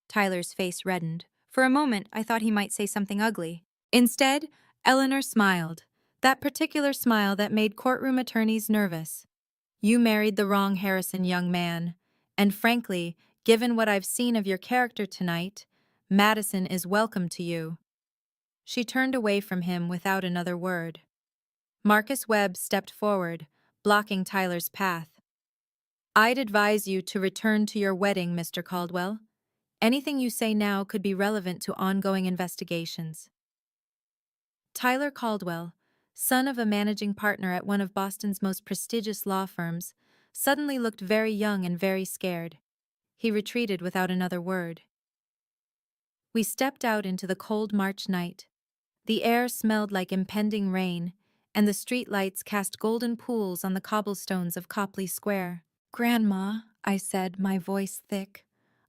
Tyler's face reddened. For a moment, I thought he might say something ugly. Instead, Eleanor smiled. That particular smile that made courtroom attorneys nervous. You married the wrong Harrison young man. And frankly, given what I've seen of your character tonight, Madison is welcome to you. She turned away from him without another word. Marcus Webb stepped forward, blocking Tyler's path. I'd advise you to return to your wedding, Mr. Caldwell. Anything you say now could be relevant to ongoing investigations. Tyler Caldwell, son of a managing partner at one of Boston's most prestigious law firms, suddenly looked very young and very scared. He retreated without another word. We stepped out into the cold March night. The air smelled like impending rain, and the street lights cast golden pools on the cobblestones of Copley Square. Grandma, I said, my voice thick,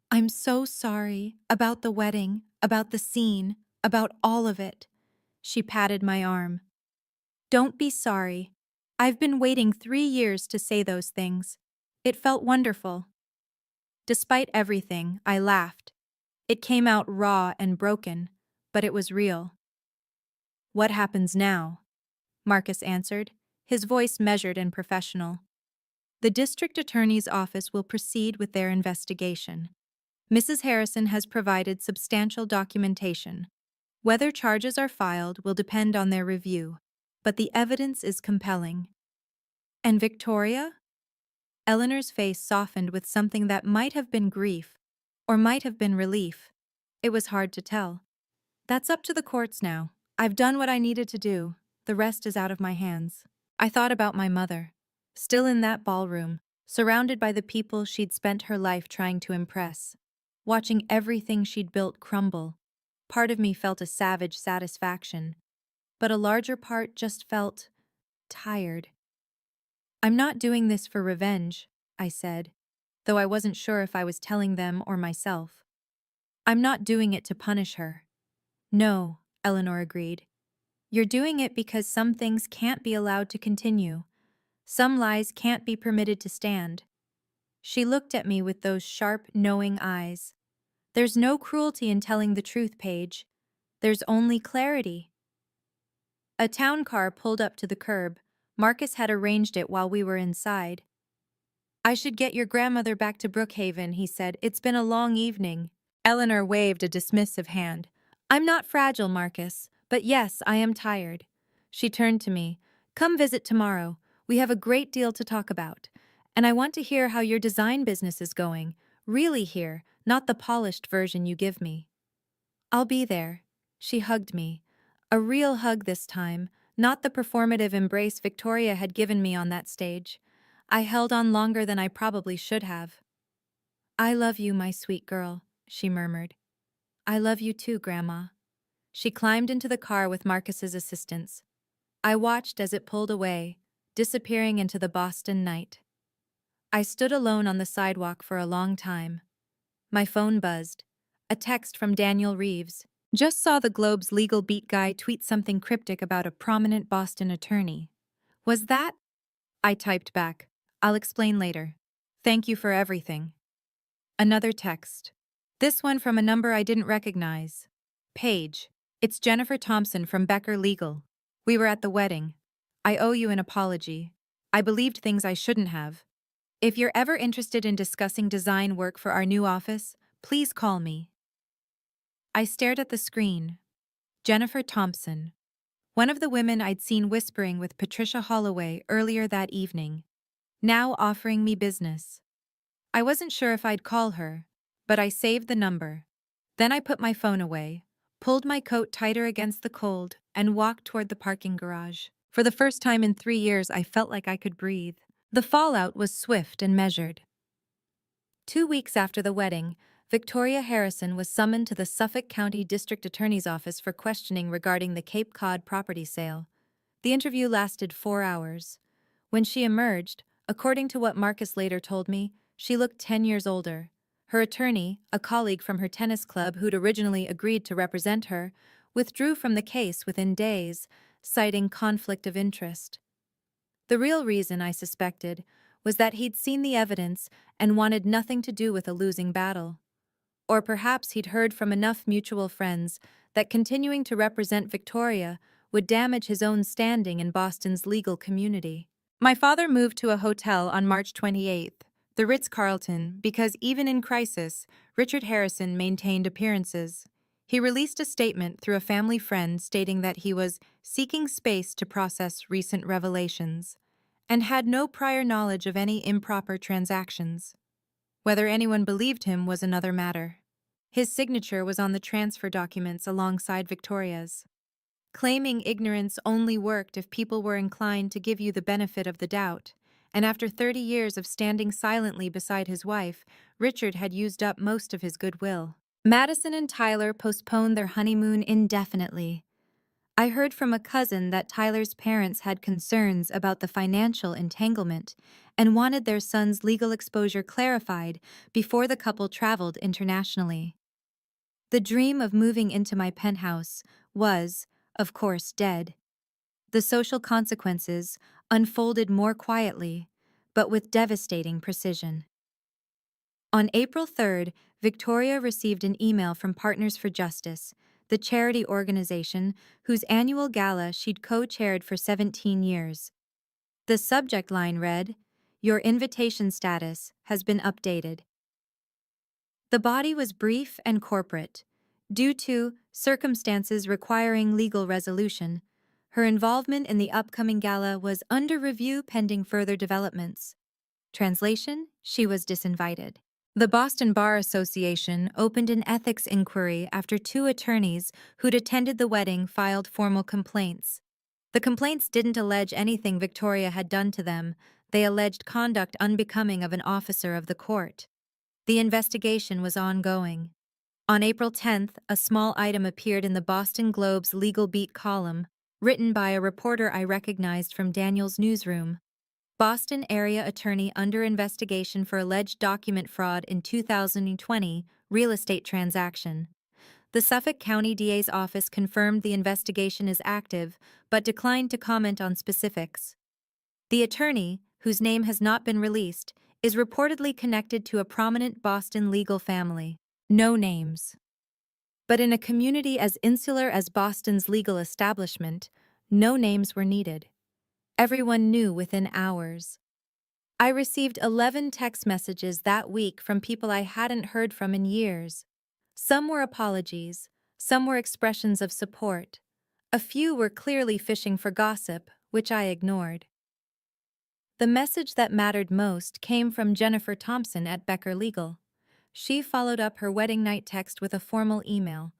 I'm so sorry about the wedding, about the scene, about all of it. She patted my arm. Don't be sorry. I've been waiting 3 years to say those things. It felt wonderful. Despite everything, I laughed. It came out raw and broken, but it was real. What happens now? Marcus answered, his voice measured and professional. The district attorney's office will proceed with their investigation. Mrs. Harrison has provided substantial documentation. Whether charges are filed will depend on their review, but the evidence is compelling. And Victoria? Eleanor's face softened with something that might have been grief, or might have been relief. It was hard to tell. That's up to the courts now. I've done what I needed to do. The rest is out of my hands. I thought about my mother, still in that ballroom, surrounded by the people she'd spent her life trying to impress, watching everything she'd built crumble. Part of me felt a savage satisfaction, but a larger part just felt tired. I'm not doing this for revenge, I said, though I wasn't sure if I was telling them or myself. I'm not doing it to punish her. No, Eleanor agreed. You're doing it because some things can't be allowed to continue. Some lies can't be permitted to stand. She looked at me with those sharp, knowing eyes. There's no cruelty in telling the truth, Paige. There's only clarity. A town car pulled up to the curb. Marcus had arranged it while we were inside. I should get your grandmother back to Brookhaven, he said. It's been a long evening. Eleanor waved a dismissive hand. I'm not fragile, Marcus, but yes, I am tired. She turned to me. Come visit tomorrow. We have a great deal to talk about. And I want to hear how your design business is going. Really hear, not the polished version you give me. I'll be there. She hugged me. A real hug this time, not the performative embrace Victoria had given me on that stage. I held on longer than I probably should have. I love you, my sweet girl, she murmured. I love you too, Grandma. She climbed into the car with Marcus's assistance. I watched as it pulled away, disappearing into the Boston night. I stood alone on the sidewalk for a long time. My phone buzzed. A text from Daniel Reeves. Just saw the Globe's legal beat guy tweet something cryptic about a prominent Boston attorney. Was that? I typed back. I'll explain later. Thank you for everything. Another text. This one from a number I didn't recognize. Paige. It's Jennifer Thompson from Becker Legal. We were at the wedding. I owe you an apology. I believed things I shouldn't have. If you're ever interested in discussing design work for our new office, please call me. I stared at the screen. Jennifer Thompson. One of the women I'd seen whispering with Patricia Holloway earlier that evening. Now offering me business. I wasn't sure if I'd call her, but I saved the number. Then I put my phone away, pulled my coat tighter against the cold, and walked toward the parking garage. For the first time in 3 years, I felt like I could breathe. The fallout was swift and measured. 2 weeks after the wedding, Victoria Harrison was summoned to the Suffolk County District Attorney's Office for questioning regarding the Cape Cod property sale. The interview lasted 4 hours. When she emerged, according to what Marcus later told me, she looked 10 years older. Her attorney, a colleague from her tennis club who'd originally agreed to represent her, withdrew from the case within days, citing conflict of interest. The real reason, I suspected, was that he'd seen the evidence and wanted nothing to do with a losing battle. Or perhaps he'd heard from enough mutual friends that continuing to represent Victoria would damage his own standing in Boston's legal community. My father moved to a hotel on March 28th, the Ritz-Carlton, because even in crisis, Richard Harrison maintained appearances. He released a statement through a family friend stating that he was seeking space to process recent revelations and had no prior knowledge of any improper transactions. Whether anyone believed him was another matter. His signature was on the transfer documents alongside Victoria's. Claiming ignorance only worked if people were inclined to give you the benefit of the doubt, and after 30 years of standing silently beside his wife, Richard had used up most of his goodwill. Madison and Tyler postponed their honeymoon indefinitely. I heard from a cousin that Tyler's parents had concerns about the financial entanglement and wanted their son's legal exposure clarified before the couple traveled internationally. The dream of moving into my penthouse was, of course, dead. The social consequences unfolded more quietly, but with devastating precision. On April 3rd, Victoria received an email from Partners for Justice, the charity organization whose annual gala she'd co-chaired for 17 years. The subject line read, "Your invitation status has been updated." The body was brief and corporate. Due to circumstances requiring legal resolution, her involvement in the upcoming gala was under review pending further developments. Translation: she was disinvited. The Boston Bar Association opened an ethics inquiry after 2 attorneys who'd attended the wedding filed formal complaints. The complaints didn't allege anything Victoria had done to them. They alleged conduct unbecoming of an officer of the court. The investigation was ongoing. On April 10th, a small item appeared in the Boston Globe's Legal Beat column, written by a reporter I recognized from Daniel's newsroom. Boston area attorney under investigation for alleged document fraud in 2020 real estate transaction. The Suffolk County DA's office confirmed the investigation is active, but declined to comment on specifics. The attorney, whose name has not been released, is reportedly connected to a prominent Boston legal family. No names. But in a community as insular as Boston's legal establishment, no names were needed. Everyone knew within hours. I received 11 text messages that week from people I hadn't heard from in years. Some were apologies, Some were expressions of support. A few were clearly fishing for gossip, which I ignored. The message that mattered most came from Jennifer Thompson at Becker Legal. She followed up her wedding night text with a formal email.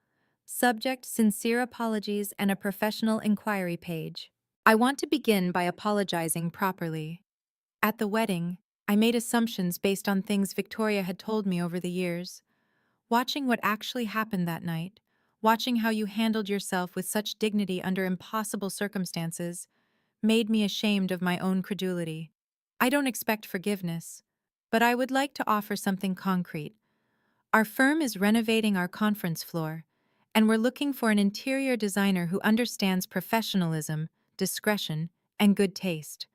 Subject: sincere apologies and a professional inquiry page. I want to begin by apologizing properly. At the wedding, I made assumptions based on things Victoria had told me over the years. Watching what actually happened that night, watching how you handled yourself with such dignity under impossible circumstances, made me ashamed of my own credulity. I don't expect forgiveness, but I would like to offer something concrete. Our firm is renovating our conference floor, and we're looking for an interior designer who understands professionalism, discretion, and good taste.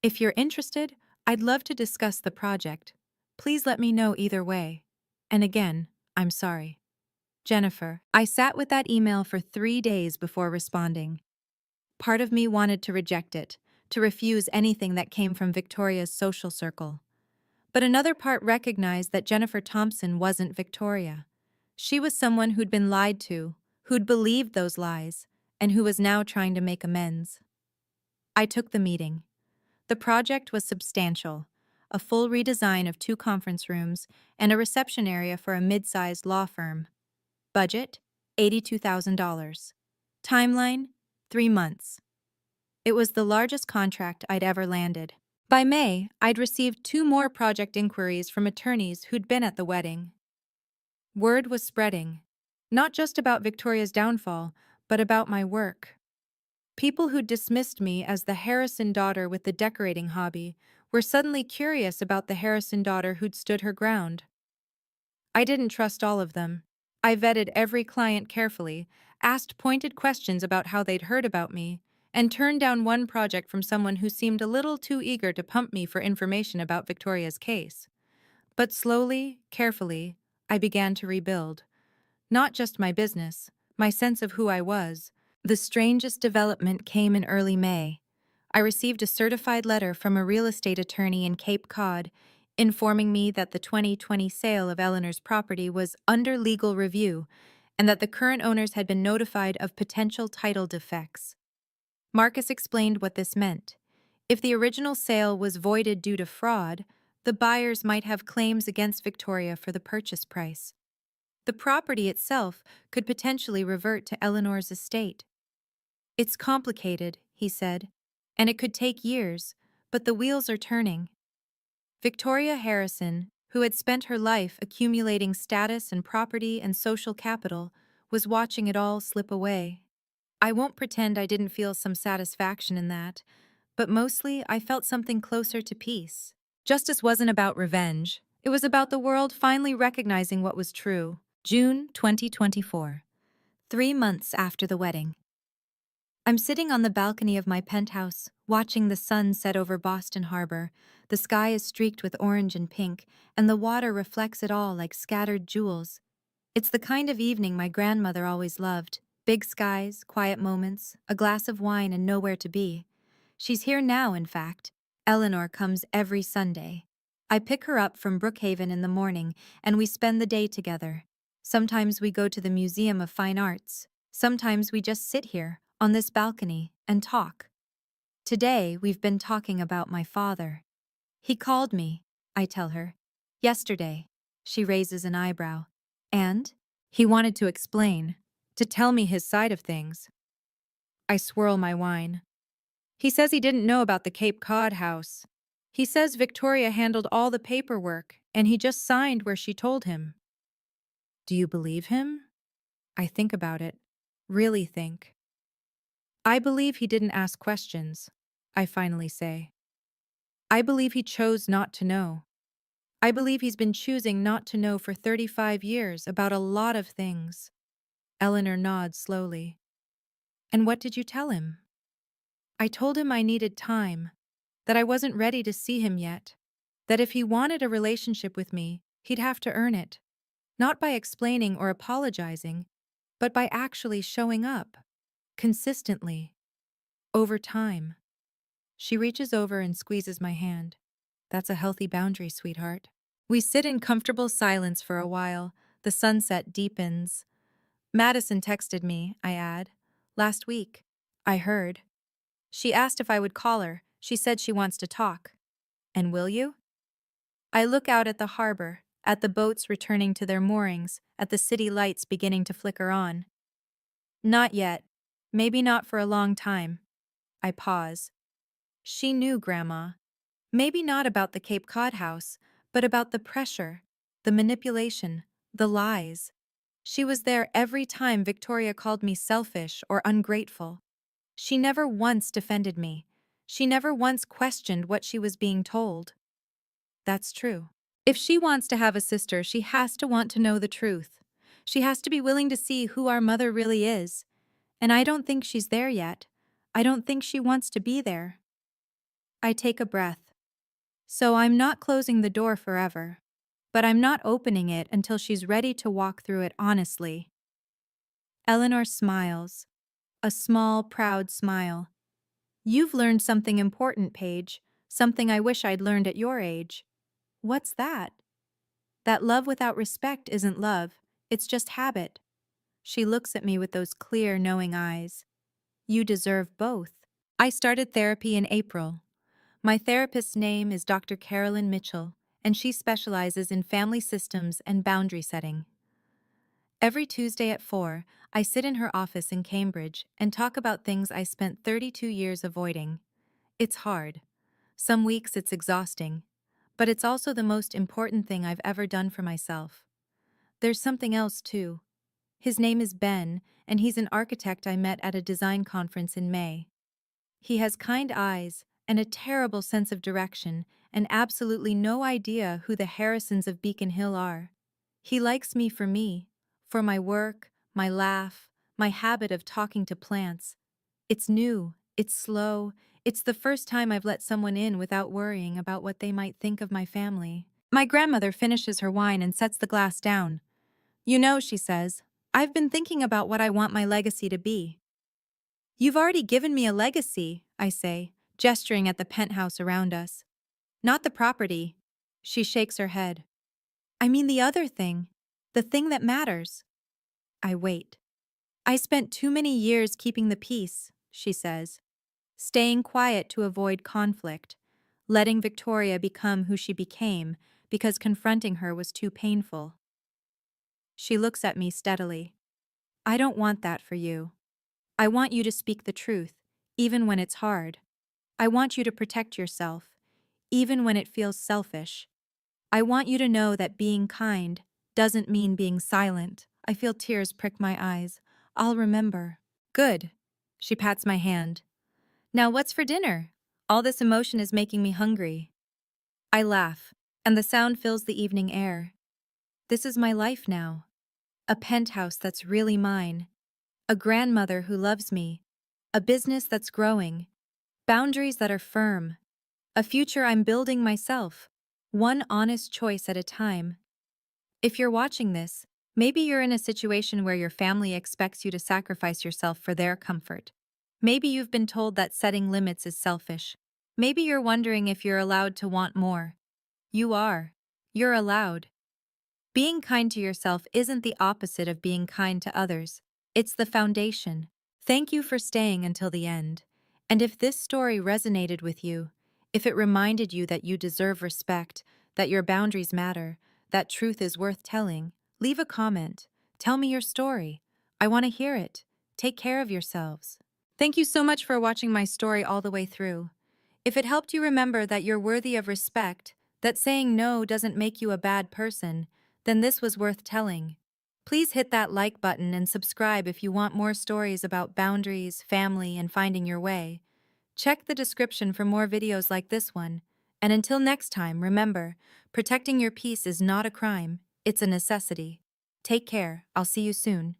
If you're interested, I'd love to discuss the project. Please let me know either way. And again, I'm sorry. Jennifer. I sat with that email for 3 days before responding. Part of me wanted to reject it, to refuse anything that came from Victoria's social circle. But another part recognized that Jennifer Thompson wasn't Victoria. She was someone who'd been lied to, who'd believed those lies, and who was now trying to make amends. I took the meeting. The project was substantial: a full redesign of 2 conference rooms and a reception area for a mid-sized law firm. Budget: $82,000. Timeline: 3 months. It was the largest contract I'd ever landed. By May, I'd received 2 more project inquiries from attorneys who'd been at the wedding. Word was spreading, not just about Victoria's downfall, but about my work. People who dismissed me as the Harrison daughter with the decorating hobby were suddenly curious about the Harrison daughter who'd stood her ground. I didn't trust all of them. I vetted every client carefully, asked pointed questions about how they'd heard about me, and turned down one project from someone who seemed a little too eager to pump me for information about Victoria's case. But slowly, carefully, I began to rebuild. Not just my business, my sense of who I was. The strangest development came in early May. I received a certified letter from a real estate attorney in Cape Cod informing me that the 2020 sale of Eleanor's property was under legal review and that the current owners had been notified of potential title defects. Marcus explained what this meant. If the original sale was voided due to fraud, the buyers might have claims against Victoria for the purchase price. The property itself could potentially revert to Eleanor's estate. It's complicated, he said, and it could take years, but the wheels are turning. Victoria Harrison, who had spent her life accumulating status and property and social capital, was watching it all slip away. I won't pretend I didn't feel some satisfaction in that, but mostly I felt something closer to peace. Justice wasn't about revenge. It was about the world finally recognizing what was true. June 2024. 3 months after the wedding. I'm sitting on the balcony of my penthouse, watching the sun set over Boston Harbor. The sky is streaked with orange and pink, and the water reflects it all like scattered jewels. It's the kind of evening my grandmother always loved. Big skies, quiet moments, a glass of wine, and nowhere to be. She's here now, in fact. Eleanor comes every Sunday. I pick her up from Brookhaven in the morning, and we spend the day together. Sometimes we go to the Museum of Fine Arts. Sometimes we just sit here, on this balcony, and talk. Today, we've been talking about my father. He called me, I tell her. Yesterday. She raises an eyebrow. And? He wanted to explain, to tell me his side of things. I swirl my wine. He says he didn't know about the Cape Cod house. He says Victoria handled all the paperwork, and he just signed where she told him. Do you believe him? I think about it. Really think. I believe he didn't ask questions, I finally say. I believe he chose not to know. I believe he's been choosing not to know for 35 years about a lot of things. Eleanor nods slowly. And what did you tell him? I told him I needed time, that I wasn't ready to see him yet, that if he wanted a relationship with me, he'd have to earn it, not by explaining or apologizing, but by actually showing up, consistently, over time. She reaches over and squeezes my hand. That's a healthy boundary, sweetheart. We sit in comfortable silence for a while. The sunset deepens. Madison texted me, I add. Last week. I heard. She asked if I would call her. She said she wants to talk. And will you? I look out at the harbor, at the boats returning to their moorings, at the city lights beginning to flicker on. Not yet. Maybe not for a long time. I pause. She knew, Grandma. Maybe not about the Cape Cod house, but about the pressure, the manipulation, the lies. She was there every time Victoria called me selfish or ungrateful. She never once defended me. She never once questioned what she was being told. That's true. If she wants to have a sister, she has to want to know the truth. She has to be willing to see who our mother really is. And I don't think she's there yet. I don't think she wants to be there. I take a breath. So I'm not closing the door forever. But I'm not opening it until she's ready to walk through it honestly. Eleanor smiles. A small, proud smile. You've learned something important, Paige. Something I wish I'd learned at your age. What's that? That love without respect isn't love, it's just habit. She looks at me with those clear, knowing eyes. You deserve both. I started therapy in April. My therapist's name is Dr. Carolyn Mitchell, and she specializes in family systems and boundary setting. Every Tuesday at 4, I sit in her office in Cambridge and talk about things I spent 32 years avoiding. It's hard. Some weeks it's exhausting. But it's also the most important thing I've ever done for myself. There's something else, too. His name is Ben, and he's an architect I met at a design conference in May. He has kind eyes and a terrible sense of direction and absolutely no idea who the Harrisons of Beacon Hill are. He likes me, for my work, my laugh, my habit of talking to plants. It's new, it's slow, it's the first time I've let someone in without worrying about what they might think of my family. My grandmother finishes her wine and sets the glass down. You know, she says, I've been thinking about what I want my legacy to be. You've already given me a legacy, I say, gesturing at the penthouse around us. Not the property. She shakes her head. I mean the other thing. The thing that matters. I wait. I spent too many years keeping the peace, she says. Staying quiet to avoid conflict. Letting Victoria become who she became because confronting her was too painful. She looks at me steadily. I don't want that for you. I want you to speak the truth, even when it's hard. I want you to protect yourself, even when it feels selfish. I want you to know that being kind doesn't mean being silent. I feel tears prick my eyes. I'll remember. Good. She pats my hand. Now what's for dinner? All this emotion is making me hungry. I laugh, and the sound fills the evening air. This is my life now. A penthouse that's really mine. A grandmother who loves me. A business that's growing. Boundaries that are firm. A future I'm building myself. One honest choice at a time. If you're watching this, maybe you're in a situation where your family expects you to sacrifice yourself for their comfort. Maybe you've been told that setting limits is selfish. Maybe you're wondering if you're allowed to want more. You are. You're allowed. Being kind to yourself isn't the opposite of being kind to others. It's the foundation. Thank you for staying until the end. And if this story resonated with you, if it reminded you that you deserve respect, that your boundaries matter, that truth is worth telling, leave a comment. Tell me your story. I want to hear it. Take care of yourselves. Thank you so much for watching my story all the way through. If it helped you remember that you're worthy of respect, that saying no doesn't make you a bad person, then this was worth telling. Please hit that like button and subscribe if you want more stories about boundaries, family, and finding your way. Check the description for more videos like this one. And until next time, remember, protecting your peace is not a crime, it's a necessity. Take care, I'll see you soon.